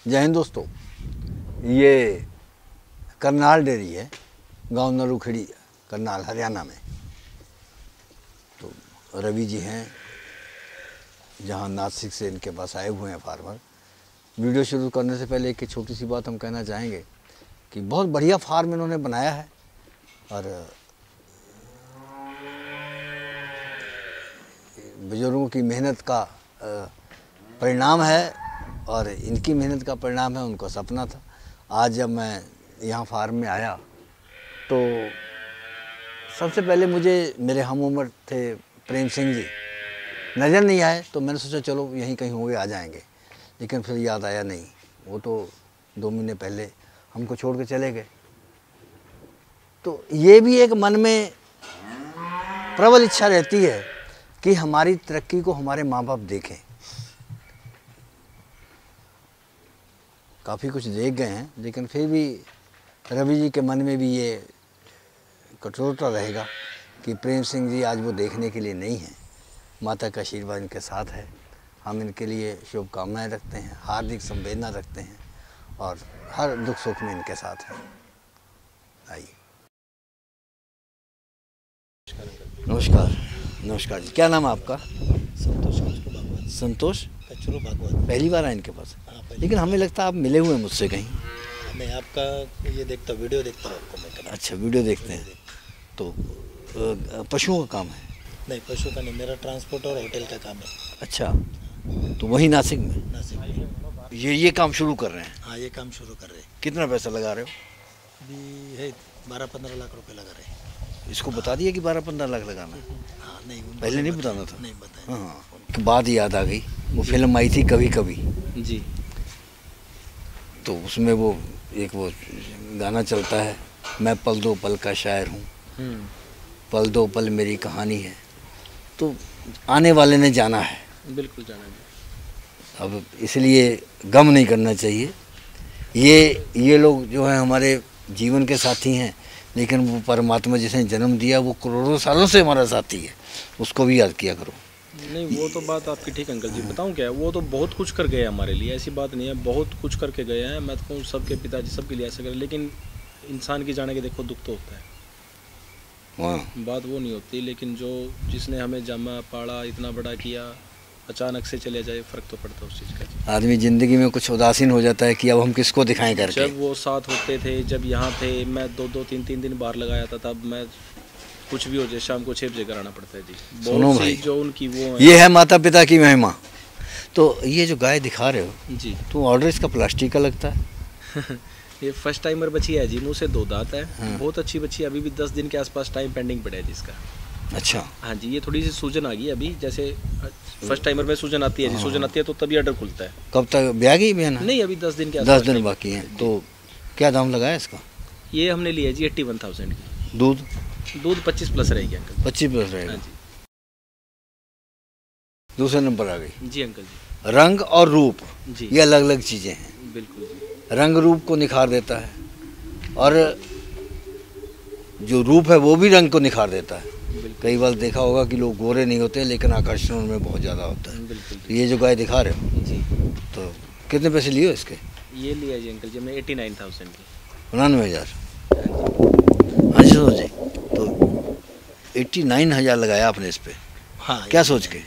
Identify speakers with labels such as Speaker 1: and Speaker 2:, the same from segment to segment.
Speaker 1: जय हिंद दोस्तों, ये करनाल डेयरी है, गांव नरूखेड़ी, करनाल हरियाणा में। तो रवि जी हैं, जहां नासिक से इनके पास आए हुए हैं फार्मर। वीडियो शुरू करने से पहले एक छोटी सी बात हम कहना चाहेंगे कि बहुत बढ़िया फार्म इन्होंने बनाया है और बुजुर्गों की मेहनत का परिणाम है और इनकी मेहनत का परिणाम है। उनका सपना था। आज जब मैं यहाँ फार्म में आया तो सबसे पहले मुझे मेरे हम उम्र थे प्रेम सिंह जी नज़र नहीं आए, तो मैंने सोचा चलो यहीं कहीं होंगे, आ जाएंगे। लेकिन फिर याद आया नहीं, वो तो 2 महीने पहले हमको छोड़ के चले गए। तो ये भी एक मन में प्रबल इच्छा रहती है कि हमारी तरक्की को हमारे माँ बाप देखें। काफ़ी कुछ देख गए हैं, लेकिन फिर भी रवि जी के मन में भी ये कठोरता रहेगा कि प्रेम सिंह जी आज वो देखने के लिए नहीं हैं। माता का आशीर्वाद इनके साथ है। हम इनके लिए शुभकामनाएं रखते हैं, हार्दिक संवेदना रखते हैं और हर दुख सुख में इनके साथ हैं। आइए। नमस्कार। नमस्कार जी, क्या नाम है आपका? संतोष
Speaker 2: कचरू भागवत।
Speaker 1: पहली बार आए इनके पास? लेकिन हमें लगता है आप मिले हुए हैं मुझसे कहीं।
Speaker 2: मैं आपका ये देखता हूँ, वीडियो देखता हूँ आपको मैं कभी।
Speaker 1: अच्छा, वीडियो देखते हैं। तो पशुओं का काम है?
Speaker 2: नहीं, पशु का नहीं, मेरा ट्रांसपोर्ट और होटल का काम है।
Speaker 1: अच्छा, तो वहीं नासिक में?
Speaker 2: नासिक में।
Speaker 1: ये काम शुरू कर रहे हैं?
Speaker 2: हाँ, ये काम शुरू कर रहे हैं।
Speaker 1: कितना पैसा लगा रहे हो?
Speaker 2: अभी है 12-15 लाख रुपए लगा रहे हैं।
Speaker 1: इसको बता दिया कि 12-15 लाख लगाना है?
Speaker 2: हाँ, नहीं
Speaker 1: पहले नहीं बताना था?
Speaker 2: नहीं बताया।
Speaker 1: हाँ, एक बात याद आ गई, वो फिल्म आई थी कभी कभी
Speaker 2: जी।
Speaker 1: तो उसमें वो गाना चलता है, मैं पल दो पल का शायर हूँ, पल दो पल मेरी कहानी है। तो आने वाले ने जाना है,
Speaker 2: बिल्कुल जाना है।
Speaker 1: अब इसलिए गम नहीं करना चाहिए। ये लोग जो हैं हमारे जीवन के साथी हैं, लेकिन वो परमात्मा जिसने जन्म दिया वो करोड़ों सालों से हमारा साथी है, उसको भी याद किया करो।
Speaker 3: नहीं, वो तो बात आपकी ठीक अंकल जी। बताऊं क्या है, वो तो बहुत कुछ कर गए हमारे लिए, ऐसी बात नहीं है, बहुत कुछ करके गए हैं। मैं तो कहूँ सबके पिताजी सबके लिए ऐसा करें, लेकिन इंसान की जाने के देखो दुख तो होता है, बात वो नहीं होती। लेकिन जो जिसने हमें जमा पाला, इतना बड़ा किया, अचानक से चले जाए, फ़र्क तो पड़ता है उस चीज़ का।
Speaker 1: आदमी ज़िंदगी में कुछ उदासीन हो जाता है कि अब हम किसको दिखाएं करके।
Speaker 3: जब वो साथ होते थे, जब यहाँ थे, मैं 2-3 दिन बाहर लगाया था, तब मैं कुछ भी हो जाए शाम को 6 बजे कराना पड़ता है जी।
Speaker 1: सुनो भाई,
Speaker 3: जो उनकी वो
Speaker 1: ये है माता पिता की महिमा। तो ये जो गाय दिखा रहे हो
Speaker 3: जी,
Speaker 1: तो ऑर्डर इसका प्लास्टिक का लगता है?
Speaker 3: ये फर्स्ट टाइमर बच्ची है जी, मुँह से 2 दांत है।
Speaker 1: हाँ।
Speaker 3: बहुत अच्छी बच्ची है, अभी भी 10 दिन के आसपास टाइम पेंडिंग पड़ा है जी इसका।
Speaker 1: अच्छा।
Speaker 3: हाँ जी, ये थोड़ी सी सूजन आ गई अभी, जैसे फर्स्ट टाइमर में सूजन आती है जी, सूजन आती है तो तभी ऑर्डर खुलता है।
Speaker 1: कब तक ब्याह गई बहन?
Speaker 3: नहीं, अभी 10 दिन के आसपास
Speaker 1: 10 दिन बाकी हैं। तो क्या दाम लगाया इसका?
Speaker 3: ये हमने लिया जी 81,000 की।
Speaker 1: दूध
Speaker 3: 25+ रहेगी अंकल।
Speaker 1: 25+ रहेगा।
Speaker 3: हाँ जी।
Speaker 1: दूसरे नंबर आ गई
Speaker 3: जी अंकल जी।
Speaker 1: रंग और रूप,
Speaker 3: जी
Speaker 1: ये अलग अलग चीज़ें हैं।
Speaker 3: बिल्कुल जी।
Speaker 1: रंग रूप को निखार देता है और जो रूप है वो भी रंग को निखार देता है। कई बार देखा होगा कि लोग गोरे नहीं होते, लेकिन आकर्षण उनमें बहुत ज़्यादा होता है।
Speaker 3: बिल्कुल
Speaker 1: तो ये जो गाय दिखा रहे हो
Speaker 3: जी,
Speaker 1: तो कितने पैसे लिए हो इसके?
Speaker 3: ये लिया जी अंकल जी हमने 89,000 की।
Speaker 1: 99,000। हाँ जी, सोच जी, तो 89,000 लगाया आपने इस पे?
Speaker 2: हाँ।
Speaker 1: क्या सोच के?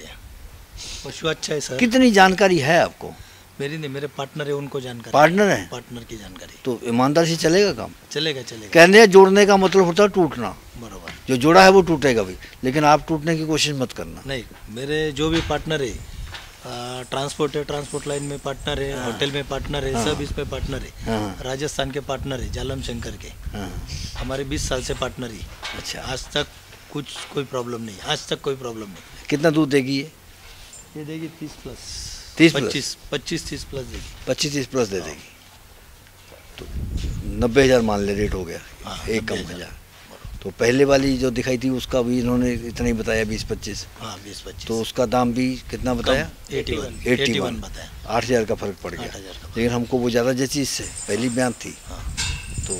Speaker 2: पशु अच्छा है सर।
Speaker 1: कितनी जानकारी है आपको?
Speaker 2: मेरी नहीं, मेरे पार्टनर है, उनको जानकारी।
Speaker 1: पार्टनर है?
Speaker 2: पार्टनर की जानकारी।
Speaker 1: तो ईमानदारी से चलेगा काम?
Speaker 2: चलेगा चलेगा।
Speaker 1: कहने हैं जोड़ने का मतलब होता है टूटना।
Speaker 2: बराबर।
Speaker 1: जो जोड़ा है वो टूटेगा भी, लेकिन आप टूटने की कोशिश मत करना।
Speaker 2: नहीं, मेरे जो भी पार्टनर है, ट्रांसपोर्ट है, ट्रांसपोर्ट लाइन में पार्टनर है, होटल में पार्टनर है, सब इसमें पार्टनर है।
Speaker 1: हाँ।
Speaker 2: राजस्थान के पार्टनर है, जालम शंकर के।
Speaker 1: हाँ।
Speaker 2: हमारे 20 साल से पार्टनर ही।
Speaker 1: अच्छा।
Speaker 2: आज तक कोई प्रॉब्लम नहीं, आज तक कोई प्रॉब्लम नहीं।
Speaker 1: कितना दूध देगी
Speaker 2: ये देगी 30+।
Speaker 1: 30+?
Speaker 2: 25-30+ देगी।
Speaker 1: 25-30+ दे देगी। तो 90,000 मान ले रेट हो गया।
Speaker 2: हाँ,
Speaker 1: एक कम
Speaker 2: 90,000।
Speaker 1: 1000। तो पहले वाली जो दिखाई थी उसका भी इन्होंने इतना ही बताया, 20-25।
Speaker 2: हाँ, 20-25।
Speaker 1: तो उसका दाम भी कितना बताया?
Speaker 2: 81 बताया।
Speaker 1: 8,000 का फर्क पड़ गया।
Speaker 2: 8,000 का।
Speaker 1: लेकिन हमको वो ज़्यादा जची इससे, पहली बयान थी।
Speaker 2: हाँ।
Speaker 1: तो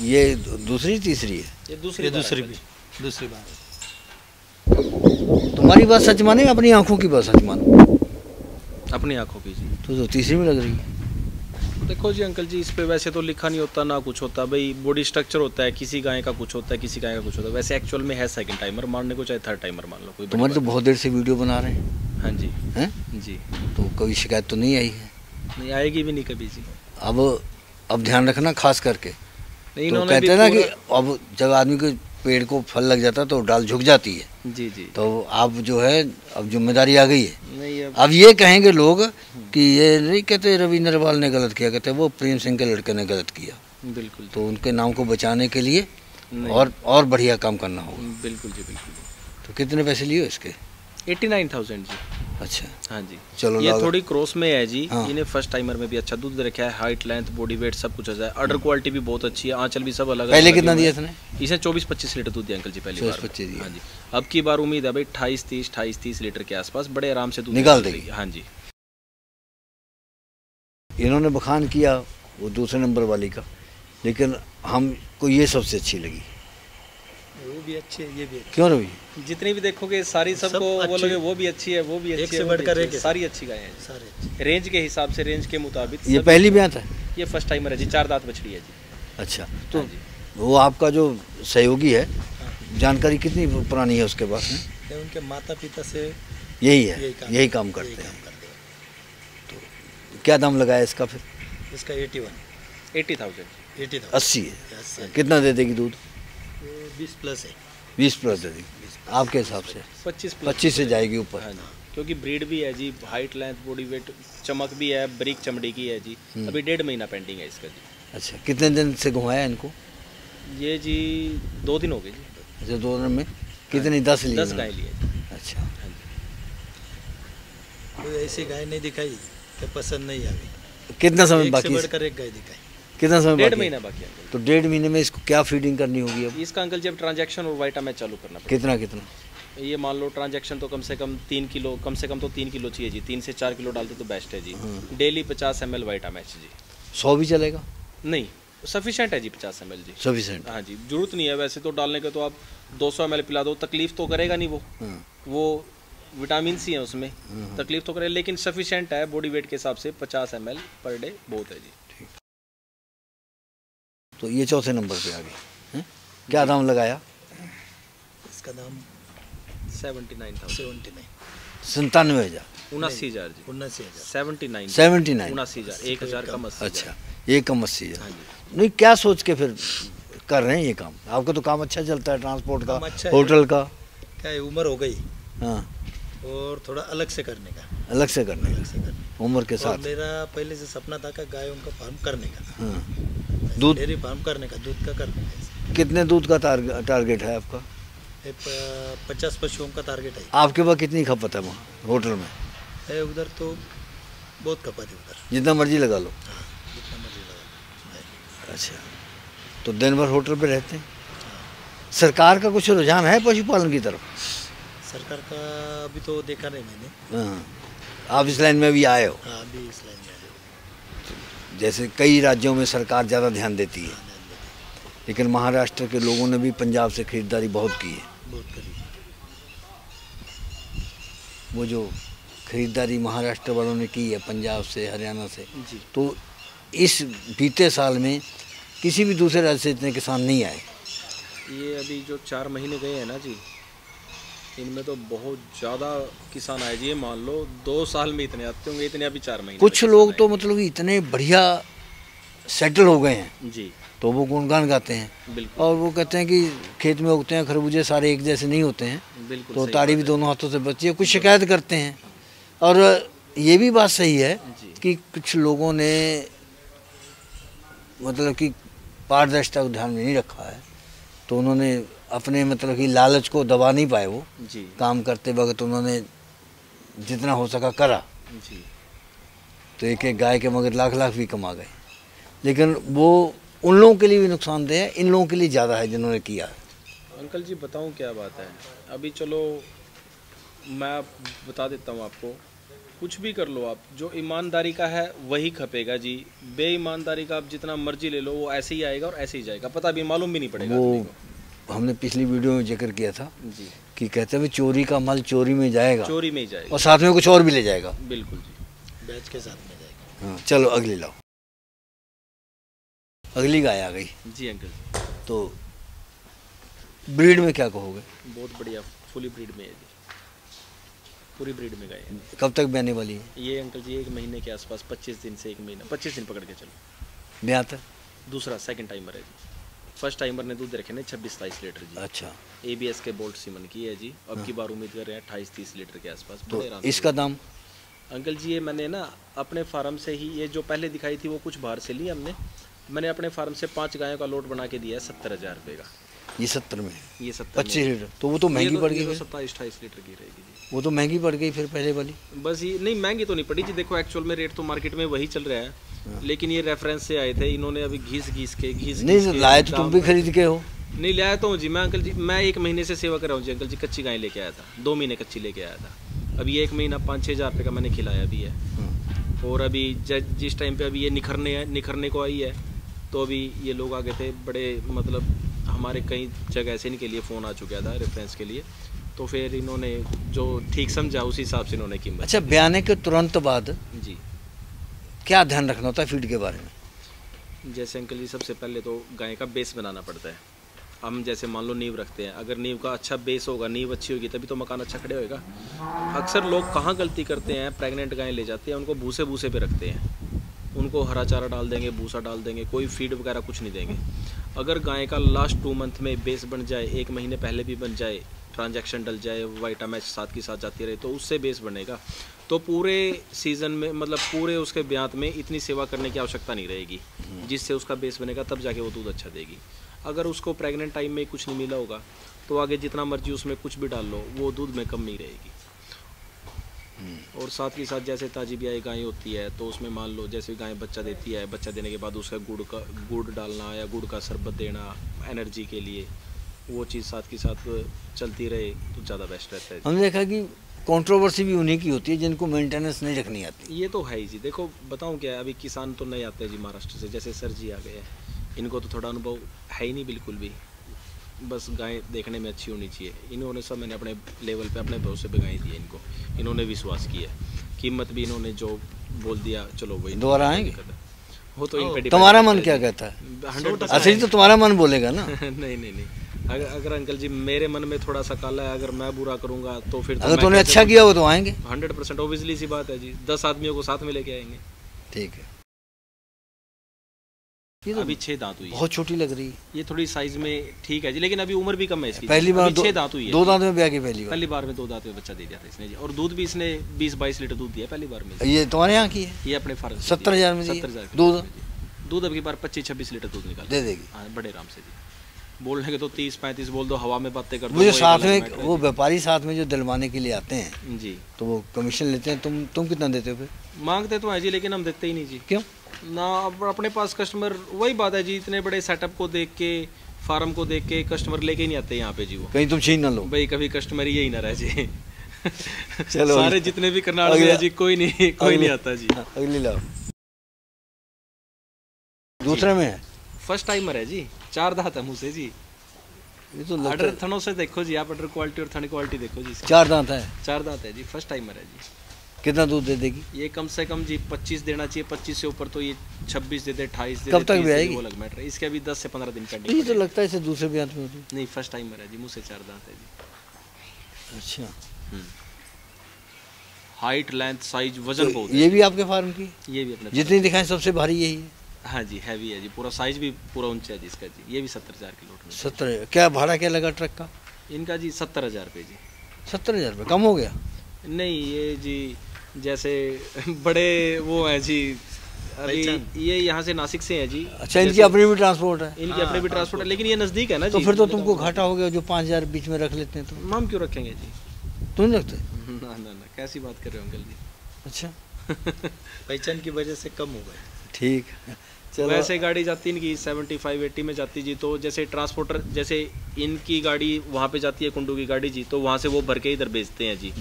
Speaker 1: ये दूसरी तीसरी है?
Speaker 3: ये
Speaker 2: दूसरी बार।
Speaker 1: तुम्हारी बात सच माने, अपनी आंखों की बात सच मानो?
Speaker 3: अपनी आंखों की जी।
Speaker 1: तो तीसरी में लग रही है।
Speaker 3: देखो जी अंकल जी, इस पे वैसे तो लिखा नहीं होता ना कुछ होता, भाई बॉडी स्ट्रक्चर होता है, किसी गाय का कुछ होता है, किसी गाय का कुछ होता है। वैसे एक्चुअल में है सेकंड टाइमर, मानने को चाहे थर्ड टाइमर मान लो, कोई बड़ी
Speaker 1: तुम्हारे तो
Speaker 3: बात
Speaker 1: बहुत देर से वीडियो बना रहे हैं,
Speaker 3: नहीं। हाँ जी
Speaker 1: हैं?
Speaker 3: जी,
Speaker 1: तो कोई शिकायत तो नहीं आई है?
Speaker 3: नहीं आएगी भी नहीं कभी जी।
Speaker 1: अब ध्यान रखना खास करके।
Speaker 3: नहीं
Speaker 1: तो
Speaker 3: इन्होंने
Speaker 1: कहते
Speaker 3: भी
Speaker 1: हैं ना कि
Speaker 3: पूरा-
Speaker 1: अब जब आदमी के पेड़ को फल लग जाता है तो डाल झुक जाती है।
Speaker 3: जी जी,
Speaker 1: तो आप जो है अब जिम्मेदारी आ गई है।
Speaker 3: नहीं
Speaker 1: अब ये कहेंगे लोग कि ये नहीं कहते रवि नरवाल ने गलत किया, कहते वो प्रेम सिंह के लड़के ने गलत किया।
Speaker 3: बिल्कुल
Speaker 1: तो उनके नाम को बचाने के लिए
Speaker 3: नहीं।
Speaker 1: और बढ़िया काम करना होगा।
Speaker 3: बिल्कुल जी बिल्कुल।
Speaker 1: तो कितने पैसे लिए इसके?
Speaker 3: 89,000 जी।
Speaker 1: अच्छा,
Speaker 3: हाँ जी,
Speaker 1: चलो
Speaker 3: ये
Speaker 1: लाओ।
Speaker 3: थोड़ी क्रॉस में है जी।
Speaker 1: हाँ।
Speaker 3: इन्हें फर्स्ट टाइमर में भी अच्छा दूध रखा है, हाइट लेंथ बॉडी वेट सब कुछ अच्छा है, ऑर्डर क्वालिटी भी बहुत अच्छी है, आंचल भी सब अलग
Speaker 1: पहले
Speaker 3: अलग
Speaker 1: कितना
Speaker 3: लगे
Speaker 1: दिया
Speaker 3: हुए हैं।
Speaker 1: इसने?
Speaker 3: इसे 24-25 लीटर दूध दिया अंकल जी पहली बार।
Speaker 1: 24-25 दिया।
Speaker 3: हाँ जी, अब की बार उम्मीद है भाई 28-30 लीटर के आसपास बड़े आराम से दूध
Speaker 1: निकाल
Speaker 3: निकल
Speaker 1: देगी।
Speaker 3: हाँ जी।
Speaker 1: इन्होंने बखान किया वो दूसरे नंबर वाली का, लेकिन हमको ये सबसे अच्छी लगी।
Speaker 2: वो भी अच्छी है, ये भी अच्छी
Speaker 1: क्यों रवि?
Speaker 3: जितनी भी देखोगे सारी
Speaker 2: सब
Speaker 3: सबको
Speaker 2: अच्छी
Speaker 3: बोलोगे
Speaker 2: है।
Speaker 3: वो भी अच्छी है, वो भी
Speaker 2: एक
Speaker 3: अच्छी
Speaker 2: से
Speaker 3: है, वो भी
Speaker 2: बढ़कर
Speaker 3: अच्छी
Speaker 2: एक
Speaker 3: है।
Speaker 2: है।
Speaker 3: सारी अच्छी गायें हैं
Speaker 2: है सारे अच्छे।
Speaker 3: रेंज के हिसाब से, रेंज के मुताबिक
Speaker 1: ये
Speaker 3: सभी-
Speaker 1: पहली ब्यात है?
Speaker 3: ये फर्स्ट टाइमर है जी, 4 दांत बछड़ी है जी।
Speaker 1: अच्छा, तो
Speaker 3: हाँ जी।
Speaker 1: वो आपका जो सहयोगी है, जानकारी कितनी पुरानी है उसके पास में?
Speaker 2: ये उनके माता पिता से
Speaker 1: यही है, यही काम करते हैं। क्या दाम लगाया इसका फिर?
Speaker 2: इसका
Speaker 3: 80,000
Speaker 2: 80,000
Speaker 1: 80 है। कितना दे देगी दूध?
Speaker 2: 20 प्लस है।
Speaker 1: 20 प्लस दे देगी आपके हिसाब से? 25 से जाएगी ऊपर।
Speaker 3: हाँ जी, क्योंकि ब्रीड भी है जी, हाइट लेंथ बॉडी वेट चमक भी है, ब्रीक चमड़ी की है जी। अभी 1.5 महीना पेंडिंग है इसका जी।
Speaker 1: अच्छा, कितने दिन से घुमाया इनको?
Speaker 3: ये जी 2 दिन हो गए जी।
Speaker 1: अच्छा, 2 दिन में कितनी? 10 ली?
Speaker 3: 10 गाय लिए जी।
Speaker 1: अच्छा,
Speaker 3: हाँ जी।
Speaker 2: कोई ऐसी गाय नहीं दिखाई कि पसंद नहीं आ गई।
Speaker 1: कितना समय
Speaker 2: एक से
Speaker 1: बाकी?
Speaker 2: बढ़कर एक गाय दिखाई।
Speaker 1: कितना समय
Speaker 3: 1.5
Speaker 1: बाकी?
Speaker 3: महीना बाकी है अंकल।
Speaker 1: तो 1.5 महीने में इसको क्या फीडिंग करनी होगी अब?
Speaker 3: इसका अंकल जी अब ट्रांजैक्शन और वाइटामैच चालू करना
Speaker 1: कितना कितना?
Speaker 3: पड़ेगा। ये मान लो ट्रांजैक्शन तो कम से कम 3 किलो, कम से कम तो 3 किलो चाहिए जी। 3 से 4 किलो डालते तो बेस्ट है जी। डेली 50 ml वाइटामैच जी।
Speaker 1: 100 भी चलेगा?
Speaker 3: नहीं, सफिशिएंट है जी 50 ml जी।
Speaker 1: सफिशेंट?
Speaker 3: हाँ जी, जरूरत नहीं है वैसे तो डालने के, तो आप 200 ml पिला दो, तकलीफ तो करेगा नहीं वो।
Speaker 1: हाँ।
Speaker 3: वो विटामिन सी है उसमें, तकलीफ तो करेगा, लेकिन सफिशिएंट है बॉडी वेट के हिसाब से। 50 ml पर डे बहुत है जी।
Speaker 1: तो ये चौथे नंबर पे आ गई हैं? क्या दाम लगाया?
Speaker 2: इसका दाम
Speaker 3: 79,000
Speaker 2: 79
Speaker 1: 97,000?
Speaker 3: 79,000 जी।
Speaker 2: 79,000।
Speaker 3: 79
Speaker 1: 79?
Speaker 3: 79,000 1,000 कम 80,000।
Speaker 1: अच्छा, ये कम 80,000।
Speaker 3: हाँ जी।
Speaker 1: नहीं, क्या सोच के फिर कर रहे हैं ये काम? आपका तो काम अच्छा चलता है, ट्रांसपोर्ट का,
Speaker 2: काम अच्छा है।
Speaker 1: होटल का।
Speaker 2: क्या है, उम्र हो गई
Speaker 1: हाँ,
Speaker 2: और थोड़ा अलग से करने का।
Speaker 1: अलग से करने
Speaker 2: अलग से करने
Speaker 1: का, उम्र के
Speaker 2: और
Speaker 1: साथ।
Speaker 2: मेरा पहले से सपना था कि गायों का फार्म करने का,
Speaker 1: हाँ। दूध?
Speaker 2: डेयरी फार्म करने का, दूध का करने का।
Speaker 1: कितने दूध का टारगेट है आपका?
Speaker 2: 50 पशुओं का टारगेट है।
Speaker 1: आपके पास कितनी खपत है वहाँ होटल में?
Speaker 2: है उधर तो बहुत खपत है उधर।
Speaker 1: जितना मर्जी लगा लो।
Speaker 2: हाँ, जितना मर्जी लगा।
Speaker 1: अच्छा, तो दिन भर होटल पे रहते हैं? सरकार का कुछ रुझान है पशुपालन की तरफ?
Speaker 2: सरकार का अभी तो देखा नहीं मैंने।
Speaker 1: हाँ, आप इस लाइन में भी आए हो?
Speaker 2: हाँ, अभी इस लाइन में आया हूँ।
Speaker 1: जैसे कई राज्यों में सरकार ज़्यादा ध्यान देती है,
Speaker 2: ध्यान देते
Speaker 1: लेकिन महाराष्ट्र के लोगों ने भी पंजाब से खरीदारी बहुत की है।
Speaker 2: हैं, बहुत करीब।
Speaker 1: वो जो खरीदारी महाराष्ट्र वालों ने की है पंजाब से, हरियाणा से,
Speaker 3: जी।
Speaker 1: तो इस बीते साल में किसी भी दूसरे राज्य से इतने किसान नहीं आए।
Speaker 3: ये अभी जो 4 महीने गए हैं ना जी, इनमें तो बहुत ज़्यादा किसान आए जी। ये मान लो 2 साल में इतने आते होंगे, इतने अभी 4 महीने
Speaker 1: कुछ
Speaker 3: में
Speaker 1: लोग
Speaker 3: किसान
Speaker 1: तो मतलब कि इतने बढ़िया सेटल हो गए हैं,
Speaker 3: आए। जी
Speaker 1: तो वो गुणगान गाते हैं।
Speaker 3: बिल्कुल
Speaker 1: और वो कहते हैं कि खेत में उगते हैं खरबूजे सारे एक जैसे नहीं होते हैं,
Speaker 3: बिल्कुल
Speaker 1: तो
Speaker 3: सही
Speaker 1: ताड़ी भी दोनों हाथों से बचती है। कुछ शिकायत करते हैं, और ये भी बात सही है
Speaker 3: जी।
Speaker 1: कि कुछ लोगों ने मतलब कि पारदर्शिता को ध्यान में नहीं रखा है, तो उन्होंने अपने मतलब कि लालच को दबा नहीं पाए। वो
Speaker 3: जी
Speaker 1: काम करते वक्त उन्होंने जितना हो सका करा,
Speaker 3: जी।
Speaker 1: तो एक एक गाय के मगर लाख लाख भी कमा गए। लेकिन वो उन लोगों के लिए भी नुकसानदेह है, इन लोगों के लिए ज़्यादा है जिन्होंने किया है।
Speaker 3: अंकल जी बताऊं क्या बात है, अभी चलो मैं बता देता हूं आपको, कुछ भी कर लो आप, जो ईमानदारी का है वही खपेगा जी। बेईमानदारी का आप जितना मर्जी ले लो, वो ऐसे ही आएगा और ऐसे ही जाएगा, पता भी मालूम भी नहीं पड़ेगा
Speaker 1: वो
Speaker 3: आदमी को।
Speaker 1: हमने पिछली वीडियो में जिक्र किया था
Speaker 3: जी,
Speaker 1: कि कहते हैं चोरी का माल चोरी में जाएगा
Speaker 3: चोरी में ही जाएगा।
Speaker 1: और साथ में कुछ और भी ले जाएगा।
Speaker 3: बिल्कुल जी,
Speaker 2: बैच के साथ में जाएगा।
Speaker 1: हाँ, चलो अगली लाओ। अगली गाय आ गई,
Speaker 3: जी अंकल जी।
Speaker 1: तो ब्रीड में क्या कहोगे?
Speaker 3: बहुत बढ़िया फुली ब्रीड में है जी, पूरी ब्रीड में गाय है।
Speaker 1: कब तक ब्याने वाली है?
Speaker 3: ये अंकल जी 1 महीने के आसपास, 25 दिन से 1 महीना, 25 दिन पकड़ के चलो।
Speaker 1: ब्याह तक?
Speaker 3: दूसरा सेकंड टाइमर है जी। फर्स्ट टाइमर ने दूध रखे ने 26-27 लीटर जी।
Speaker 1: अच्छा,
Speaker 3: ABS के बोल्ट सीमन की है जी। अब की बार उम्मीद कर रहे हैं 28-30 लीटर के आसपास।
Speaker 1: तो
Speaker 3: बड़े आराम से।
Speaker 1: इसका दाम?
Speaker 3: अंकल जी ये मैंने ना अपने फार्म से ही, ये जो पहले दिखाई थी वो कुछ बाहर से ली हमने, मैंने अपने फार्म से 5 गायों का लोट बना के दिया है 70,000 रुपये का।
Speaker 1: ये 70 में है?
Speaker 3: ये 70
Speaker 1: 25 लीटर, तो वो तो महंगी पड़ गई।
Speaker 3: 27-28 लीटर की रहेगी जी।
Speaker 1: वो तो महंगी पड़ गई फिर पहले वाली।
Speaker 3: बस ये नहीं, महंगी तो नहीं पड़ी जी। देखो एक्चुअल में रेट तो मार्केट में वही चल रहा है, लेकिन ये रेफरेंस से आए थे इन्होंने, अभी घीस
Speaker 1: नहीं लाए तो तुम भी खरीद के हो?
Speaker 3: नहीं लाया तो हूँ जी मैं अंकल जी। मैं 1 महीने से सेवा कर रहा हूँ जी अंकल जी। कच्ची गाय लेके आया था, 2 महीने कच्ची लेके आया था। अभी 1 महीना 5-6 हज़ार रुपये का मैंने खिलाया भी है। और अभी जिस टाइम पे अभी ये निखरने को आई है, तो अभी ये लोग आगे थे बड़े, मतलब हमारे कई जगह ऐसे इनके लिए फ़ोन आ चुका था रेफरेंस के लिए, तो फिर इन्होंने जो ठीक समझा उसी हिसाब से इन्होंने कीमत।
Speaker 1: अच्छा, ब्याने के तुरंत बाद
Speaker 3: जी
Speaker 1: क्या ध्यान रखना होता है फीड के बारे में?
Speaker 3: जैसे अंकल जी सबसे पहले तो गाय का बेस बनाना पड़ता है। हम जैसे मान लो नींव रखते हैं, अगर नींव का अच्छा बेस होगा, नींव अच्छी होगी तभी तो मकान अच्छा खड़े होएगा। अक्सर लोग कहाँ गलती करते हैं, प्रेग्नेंट गाय ले जाते हैं, उनको भूसे पे रखते हैं, उनको हरा चारा डाल देंगे, भूसा डाल देंगे, कोई फीड वगैरह कुछ नहीं देंगे। अगर गाय का लास्ट 2 मंथ में बेस बन जाए, 1 महीने पहले भी बन जाए, ट्रांजैक्शन डल जाए, वाइटामैच साथ की साथ जाती रहे, तो उससे बेस बनेगा। तो पूरे सीज़न में, मतलब पूरे उसके ब्यात में इतनी सेवा करने की आवश्यकता नहीं रहेगी, जिससे उसका बेस बनेगा, तब जाके वो दूध अच्छा देगी। अगर उसको प्रेग्नेंट टाइम में कुछ नहीं मिला होगा तो आगे जितना मर्जी उसमें कुछ भी डाल लो, वो दूध में कम नहीं रहेगी। और साथ ही साथ जैसे ताजी ब्याई गाय होती है, तो उसमें मान लो जैसे गाय बच्चा देती है, बच्चा देने के बाद उसका गुड़ डालना या गुड़ का शरबत देना एनर्जी के लिए, वो चीज़ साथ के साथ चलती रहे तो ज़्यादा बेस्ट रहता है।
Speaker 1: हमने देखा कि कंट्रोवर्सी भी उन्हीं की होती है जिनको मेंटेनेंस नहीं रखनी आती।
Speaker 3: ये तो है ही जी। देखो बताऊं क्या है, अभी किसान तो नहीं आते जी महाराष्ट्र से, जैसे सर जी आ गए हैं, इनको तो थोड़ा अनुभव है ही नहीं बिल्कुल भी, बस गाय देखने में अच्छी होनी चाहिए। इन्होंने सब, मैंने अपने लेवल पे अपने भरोसे पे गाय दी है इनको, इन्होंने विश्वास किया, कीमत भी इन्होंने जो बोल दिया चलो वही।
Speaker 1: दोबारा आएंगे?
Speaker 3: वो तो इन पे
Speaker 1: तुम्हारा मन क्या कहता है?
Speaker 3: 100%।
Speaker 1: असली तो तुम्हारा मन बोलेगा ना।
Speaker 3: नहीं, अगर अंकल जी मेरे मन में थोड़ा सा काला है, अगर मैं बुरा करूंगा तो फिर
Speaker 1: अगर तूने अच्छा किया हो तो आएंगे
Speaker 3: 100%। ऑब्वियसली सी बात है जी, 10 आदमियों को साथ में लेके आएंगे।
Speaker 1: ठीक है।
Speaker 3: ये तो अभी 6 दांत हुई है,
Speaker 1: बहुत छोटी लग रही है।
Speaker 3: ये थोड़ी साइज में ठीक है जी, लेकिन अभी उम्र भी कम है इसकी।
Speaker 1: पहली बार
Speaker 3: 6 दांत हुई है।
Speaker 1: 2 दांत में ब्याह की
Speaker 3: पहली बार में 2 दांत में बच्चा दे दिया था इसने जी। और दूध भी इसने 20-22 लीटर दूध दिया पहली बार में।
Speaker 1: ये तुम्हारे यहाँ की है?
Speaker 3: ये अपने फार्म
Speaker 1: 70,000 में
Speaker 3: 70,000 दूध अब की बार 25-26 लीटर दूध निकाल
Speaker 1: दे देगी।
Speaker 3: हाँ बड़े आराम से जी। बोलने के तो 30-35 बोल दो, हवा में बातें कर दो।
Speaker 1: मुझे साथ में वो व्यापारी साथ में जो दिलवाने के लिए आते हैं
Speaker 3: जी,
Speaker 1: तो वो कमीशन लेते हैं। तुम कितना देते हो फिर?
Speaker 3: मांगते तो है जी, लेकिन हम देते ही नहीं जी।
Speaker 1: क्यों?
Speaker 3: ना अपने पास कस्टमर, वही बात है जी, इतने बड़े सेटअप को देख के, फार्म को देख के कस्टमर लेके ही नहीं आते यहाँ पे जी। वो
Speaker 1: कहीं तुम छीन ना लो
Speaker 3: भाई, कभी कस्टमर यही ना रहे जी।
Speaker 1: चलो
Speaker 3: सारे जितने भी करनाल में है जी, कोई नहीं आता जी।
Speaker 1: अगली लाओ। दूसरे में है?
Speaker 3: फर्स्ट टाइमर है जी, 4 दांत है मुँह से जी।
Speaker 1: ये तो
Speaker 3: अडर थनों से देखो जी आप, अडर क्वालिटी और थन क्वालिटी देखो जी।
Speaker 1: 4 दांत है?
Speaker 3: 4 दांत है जी, फर्स्ट टाइमर है जी।
Speaker 1: कितना दूध दे देगी
Speaker 3: ये? कम से कम जी 25 देना चाहिए, 25 से ऊपर तो ये 26 दे दे, 28 दे।
Speaker 1: कब तक भी आएगी?
Speaker 3: वो अलग मैटर है, इसके अभी 10 से 15 दिन पेंडिंग।
Speaker 1: ये तो लगता है इसे दूसरे ब्याह में होती।
Speaker 3: नहीं, फर्स्ट टाइमर है जी, मुँह से 4 दांत है जी।
Speaker 1: अच्छा।
Speaker 3: हाइट, लेंथ, साइज, वजन बहुत।
Speaker 1: ये भी आपके फार्म की?
Speaker 3: ये भी अपने
Speaker 1: जितनी दिखाएं सबसे भारी यही है?
Speaker 3: हाँ जी, हैवी है जी, पूरा साइज भी पूरा ऊंचा है जी इसका जी। ये भी 70,000 किलो।
Speaker 1: 70? क्या भाड़ा क्या लगा ट्रक का?
Speaker 3: इनका जी 70,000 रुपये जी।
Speaker 1: 70,000 रुपये कम हो गया?
Speaker 3: नहीं, ये जी जैसे बड़े वो है जी, अभी ये यहाँ से नासिक से है जी।
Speaker 1: अच्छा, इनकी अपनी भी ट्रांसपोर्ट है?
Speaker 3: इनकी अपनी भी ट्रांसपोर्ट है, लेकिन ये नज़दीक है ना जी।
Speaker 1: तो फिर तो तुमको घाटा हो गया जो 5,000 बीच में रख लेते हैं। तो
Speaker 3: हम क्यों रखेंगे जी?
Speaker 1: तुम रखते?
Speaker 3: ना, कैसी बात कर रहे हो अंकल जी।
Speaker 1: अच्छा।
Speaker 2: पहचान की वजह से कम हो गए।
Speaker 1: ठीक है, चलो।
Speaker 3: वैसे गाड़ी जाती इनकी 75-80 में जाती जी, तो जैसे ट्रांसपोर्टर, जैसे इनकी गाड़ी वहाँ पे जाती है कुंडू की गाड़ी जी, तो वहाँ से वो भर के इधर भेजते हैं जी।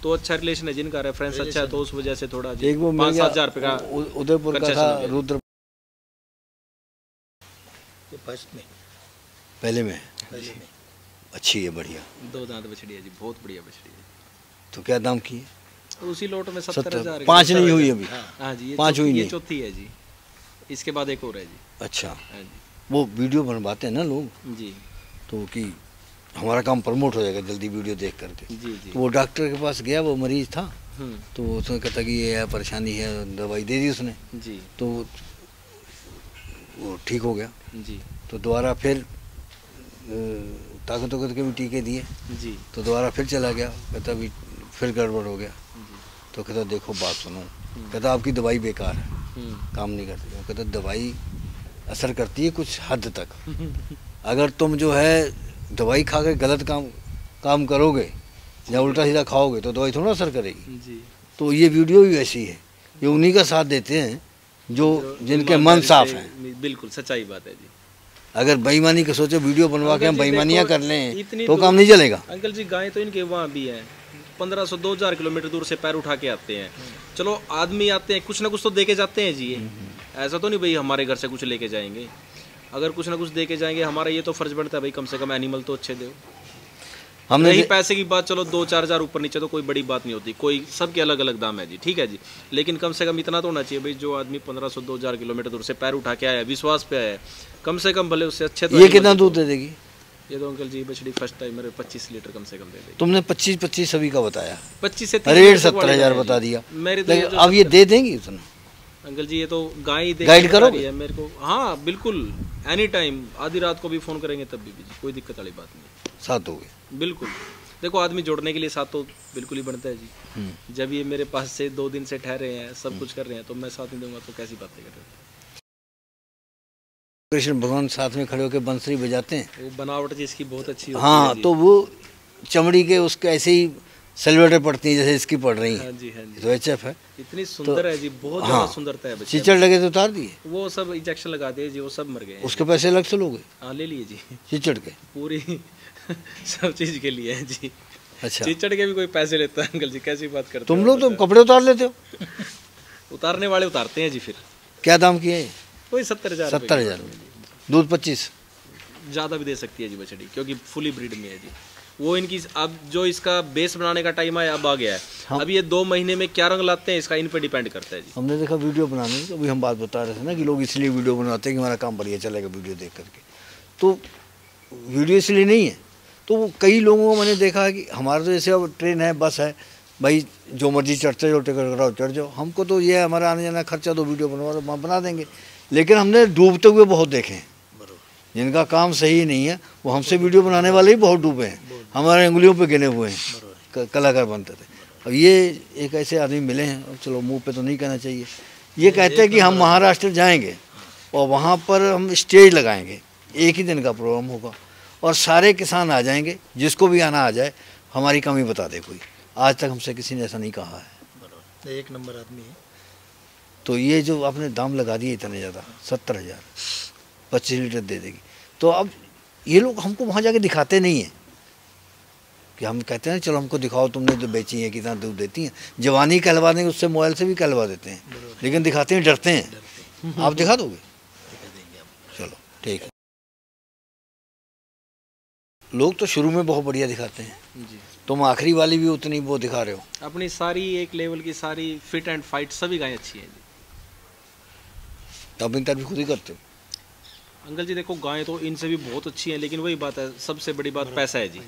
Speaker 3: तो अच्छा रिलेशन है जिनका, रेफरेंस अच्छा है, तो उस वजह से थोड़ा जी 5-7 हज़ार रुपये का
Speaker 1: उदयपुर का था रुद्र।
Speaker 2: ये फर्स्ट में,
Speaker 1: पहले में अच्छी है, बढ़िया
Speaker 3: 2 दांत बछड़ी है जी, बहुत बढ़िया बछड़ी है।
Speaker 1: तो क्या दाम की है?
Speaker 3: तो उसी लोट में 70,000।
Speaker 1: 5 नहीं हुई अभी?
Speaker 3: हाँ जी,
Speaker 1: 5 हुई नहीं।
Speaker 3: चौथी है जी। इसके बाद एक और है जी।
Speaker 1: अच्छा,
Speaker 3: हाँ जी।
Speaker 1: वो वीडियो बनवाते हैं ना लोग,
Speaker 3: जी
Speaker 1: तो कि हमारा काम प्रमोट हो जाएगा जल्दी वीडियो देख करके।
Speaker 3: जी जी।
Speaker 1: तो वो डॉक्टर के पास गया, वो मरीज था,
Speaker 3: हम्म,
Speaker 1: तो उसने कहता कि ये है परेशानी है, दवाई दे दी उसने,
Speaker 3: जी
Speaker 1: तो वो ठीक हो गया।
Speaker 3: जी
Speaker 1: तो दोबारा फिर ताकत के भी टीके दिए,
Speaker 3: जी
Speaker 1: तो दोबारा फिर चला गया, कहता भी फिर गड़बड़ हो गया।
Speaker 3: जी।
Speaker 1: तो कहता देखो बात सुनो, कहता आपकी दवाई बेकार है, काम नहीं करती। वो कहता दवाई असर करती है कुछ हद तक, अगर तुम जो है दवाई खा के गलत काम करोगे या उल्टा सीधा खाओगे तो दवाई थोड़ा असर करेगी।
Speaker 3: जी।
Speaker 1: तो ये वीडियो भी वैसी है, ये उन्हीं का साथ देते हैं जो जिनके मन साफ हैं।
Speaker 3: बिल्कुल सच्चाई बात है जी।
Speaker 1: अगर बेईमानी का सोचो वीडियो बनवा के हम
Speaker 3: अंकल जी
Speaker 1: बेईमानियाँ
Speaker 3: देखो,
Speaker 1: कर लें
Speaker 3: इतनी
Speaker 1: तो
Speaker 3: दूर-
Speaker 1: काम नहीं चलेगा।
Speaker 3: अंकल जी गाय तो इनके वहाँ भी है, 1500-2000 किलोमीटर दूर से पैर उठा के आते हैं। चलो आदमी आते हैं, कुछ ना कुछ तो दे के जाते हैं जी। ये ऐसा तो नहीं भाई हमारे घर से कुछ लेके जाएंगे, अगर कुछ ना कुछ दे के जाएंगे हमारा ये तो फर्ज बनता है भाई कम से कम एनिमल तो अच्छे दो।
Speaker 1: हमने
Speaker 3: रही पैसे की बात, चलो 2-4 हज़ार ऊपर नीचे तो कोई बड़ी बात नहीं होती, कोई सबके अलग अलग दाम है जी, ठीक है जी। लेकिन कम से कम इतना तो होना चाहिए भाई, जो आदमी 1500-2000 किलोमीटर दूर से पैर उठा के आया, विश्वास पे आया, कम से कम भले उससे अच्छे तो
Speaker 1: ये
Speaker 3: animal
Speaker 1: कितना
Speaker 3: दे
Speaker 1: दूध
Speaker 3: दो।
Speaker 1: दे देगी?
Speaker 3: ये तो अंकल जी बछड़ी फर्स्ट टाइम मेरे 25 लीटर कम से कम दे देगी।
Speaker 1: तुमने 25 सभी का बताया,
Speaker 3: 25 से 30
Speaker 1: रेट
Speaker 3: लीटर तक
Speaker 1: 70,000
Speaker 3: वाले
Speaker 1: बता
Speaker 3: हैं
Speaker 1: दिया,
Speaker 3: जी। मेरे तो ये
Speaker 1: लेकिन
Speaker 3: जो
Speaker 1: अब ये दे देंगी उतना?
Speaker 3: अंकल जी ये तो गाय ही
Speaker 1: गाइड
Speaker 3: बता
Speaker 1: करोगे?
Speaker 3: रही है मेरे को। हाँ बिल्कुल, एनी टाइम, आधी रात को भी फोन करेंगे तब भी जी, कोई दिक्कत वाली बात नहीं।
Speaker 1: साथ हो गए।
Speaker 3: बिल्कुल, देखो आदमी जोड़ने के लिए साथ तो बिल्कुल ही बनता है जी। जब ये मेरे पास से 2 दिन से ठहरे हैं, सब कुछ कर रहे हैं, तो मैं साथ नहीं दूंगा तो कैसी बातें कर रहे हैं।
Speaker 1: कृष्ण भगवान साथ में खड़े होकर बंसरी बजाते हैं।
Speaker 3: वो बनावट जिसकी बहुत अच्छी होती
Speaker 1: हाँ
Speaker 3: है जी।
Speaker 1: तो वो चमड़ी के उसके ऐसे ही सलवटें पड़ती हैं जैसे इसकी पड़ रही
Speaker 3: हाँ
Speaker 1: हैं।
Speaker 3: जी हाँ जी।
Speaker 1: तो HF है,
Speaker 3: इतनी सुंदर है जी, बहुत
Speaker 1: हाँ।
Speaker 3: ज्यादा सुंदरता है बच्चे
Speaker 1: चिचड़ लगे तो उतार दिए,
Speaker 3: में। वो सब इंजेक्शन लगा दिए जी, वो सब मर गए हैं।
Speaker 1: उसके पैसे अलग से लोगे
Speaker 3: हाँ ले लिए जी,
Speaker 1: चिचड़ के?
Speaker 3: पूरी सब चीज के लिए है जी।
Speaker 1: अच्छा,
Speaker 3: चिचड़ के भी कोई पैसे लेता है अंकल जी, कैसी बात करते
Speaker 1: तुम
Speaker 3: हो
Speaker 1: लोग तो
Speaker 3: बताओ।
Speaker 1: कपड़े उतार लेते हो।
Speaker 3: उतारने वाले उतारते हैं जी, फिर
Speaker 1: क्या दाम किए?
Speaker 3: कोई 70,000
Speaker 1: 70,000 दूध 25।
Speaker 3: ज़्यादा भी दे सकती है जी बछड़ी, क्योंकि फुली ब्रीड में है जी। वो इनकी अब जो इसका बेस बनाने का टाइम है अब आ गया है। अब ये 2 महीने में क्या रंग लाते हैं इसका इन पे डिपेंड करता है जी।
Speaker 1: हमने देखा वीडियो बनाने में, तो अभी हम बात बता रहे थे ना कि लोग इसलिए वीडियो बनवाते हैं कि हमारा काम बढ़िया चलेगा वीडियो देख करके, तो वीडियो इसलिए नहीं है। तो वो कई लोगों को मैंने देखा है कि हमारा तो जैसे अब ट्रेन है, बस है, भाई जो मर्जी चढ़ते जाओ, टिकट कराओ चढ़ जाओ, हमको तो ये है हमारा आने जाना खर्चा, तो वीडियो बनवा दो, बना देंगे। लेकिन हमने डूबते हुए बहुत देखे हैं, जिनका काम सही नहीं है वो हमसे वीडियो बनाने वाले ही बहुत डूबे हैं, हमारे उंगलियों पे गिने हुए हैं कलाकार बनते थे। अब ये एक ऐसे आदमी मिले हैं, अब चलो मुंह पे तो नहीं कहना चाहिए, ये कहते हैं कि हम महाराष्ट्र जाएंगे और वहाँ पर हम स्टेज लगाएंगे, एक ही दिन का प्रोग्राम होगा और सारे किसान आ जाएंगे, जिसको भी आना आ जाए, हमारी कमी बता दे कोई। आज तक हमसे किसी ने ऐसा नहीं कहा है।
Speaker 2: एक नंबर आदमी है।
Speaker 1: तो ये जो आपने दाम लगा दिए इतने ज़्यादा, 70,000, 25 लीटर दे देगी, तो अब ये लोग हमको वहाँ जाके दिखाते नहीं हैं कि हम कहते हैं चलो हमको दिखाओ तुमने जो बेची है कितना दूध देती हैं, जवानी कहलवा देंगे, उससे मोबाइल से भी कहलवा देते हैं, लेकिन दिखाते हैं डरते हैं। आप दिखा दोगे? चलो ठीक है। लोग तो शुरू में बहुत बढ़िया दिखाते हैं,
Speaker 3: जी
Speaker 1: तुम आखिरी वाली भी उतनी वो दिखा रहे हो।
Speaker 3: अपनी सारी एक लेवल की सारी फिट एंड फाइट सभी गायें अच्छी हैं जी।
Speaker 1: तब इंटरव्यू खुद ही करते हो?
Speaker 3: अंकल जी देखो गायें तो इनसे भी बहुत अच्छी हैं, लेकिन वही बात है, सबसे बड़ी बात पैसा है जी।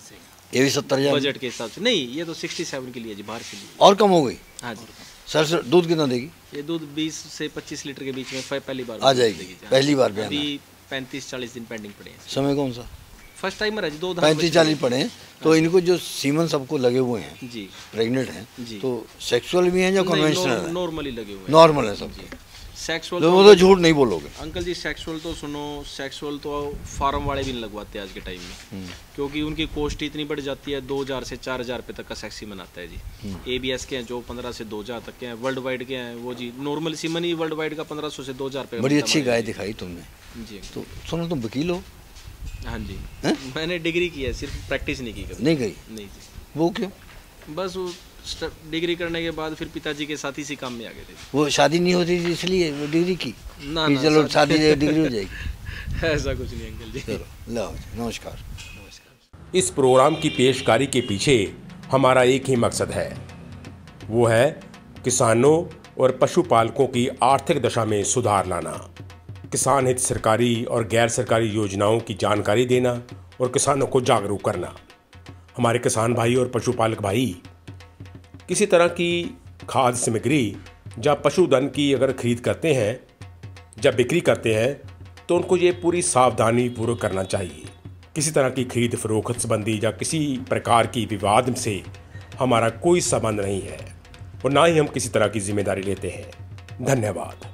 Speaker 1: ये भी 70,000
Speaker 3: बजट के हिसाब से नहीं, ये तो 67 के लिए जी, बाहर के लिए।
Speaker 1: और कम हो गई?
Speaker 3: हाँ जी।
Speaker 1: सर दूध कितना देगी?
Speaker 3: ये दूध 20 से 25 लीटर के बीच में पहली बार
Speaker 1: आ जाएगी,
Speaker 3: देगी।
Speaker 1: पहली बार पे आना।
Speaker 3: अभी 35-40 दिन पेंडिंग पड़े हैं।
Speaker 1: समय कौन सा?
Speaker 3: फर्स्ट टाइमर है जी, 2
Speaker 1: 35-40 पड़े हैं। तो इनको जो सीमन सबको लगे हुए हैं,
Speaker 3: जी
Speaker 1: प्रेग्नेंट हैं,
Speaker 3: जी।
Speaker 1: तो सेक्सुअल भी हैं या कन्वेंशनल है?
Speaker 3: नॉर्मली लगे हुए हैं।
Speaker 1: नॉर्मल है सब।
Speaker 3: सेक्सुअल
Speaker 1: तो वो तो झूठ नहीं बोलोगे?
Speaker 3: अंकल जी सेक्सुअल तो सुनो, सेक्सुअल तो फार्म वाले भी नहीं लगवाते आज के टाइम में, क्योंकि उनकी कॉस्ट इतनी बढ़ जाती है। 2,000 से 4,000 रुपये तक का सेक्सी बनाता है जी। ABS के हैं जो 15 से 2,000 तक के हैं, वर्ल्ड वाइड के हैं वो जी, नॉर्मल सीमन ही वर्ल्ड वाइड का 1500 से 2,000 रुपये।
Speaker 1: बड़ी अच्छी गाय दिखाई तुमने।
Speaker 3: जी
Speaker 1: तो सुनो तुम वकील हो?
Speaker 3: हाँ जी।
Speaker 1: हैं?
Speaker 3: मैंने डिग्री की है, सिर्फ प्रैक्टिस नहीं की कभी।
Speaker 1: नहीं गई?
Speaker 3: नहीं जी,
Speaker 1: वो क्यों?
Speaker 3: बस वो डिग्री करने के बाद फिर पिताजी के साथ इसी काम में आ गए थे।
Speaker 1: वो शादी नहीं होती थी इसलिए वो डिग्री की?
Speaker 3: ना
Speaker 1: कि
Speaker 3: ना,
Speaker 1: चलो शादी डिग्री हो जाएगी।
Speaker 3: ऐसा कुछ नहीं अंकल जी।
Speaker 1: चलो लो, नमस्कार।
Speaker 4: इस प्रोग्राम की पेशकारी के पीछे हमारा एक ही मकसद है, वो है किसानों और पशुपालकों की आर्थिक दशा में सुधार लाना। किसान हित सरकारी और गैर सरकारी योजनाओं की जानकारी देना और किसानों को जागरूक करना। हमारे किसान भाई और पशुपालक भाई किसी तरह की खाद्य सामग्री या पशुधन की अगर खरीद करते हैं, जब बिक्री करते हैं, तो उनको ये पूरी सावधानी पूर्वक करना चाहिए। किसी तरह की खरीद फरोख्त संबंधी या किसी प्रकार की विवाद से हमारा कोई संबंध नहीं है और ना ही हम किसी तरह की जिम्मेदारी लेते हैं। धन्यवाद।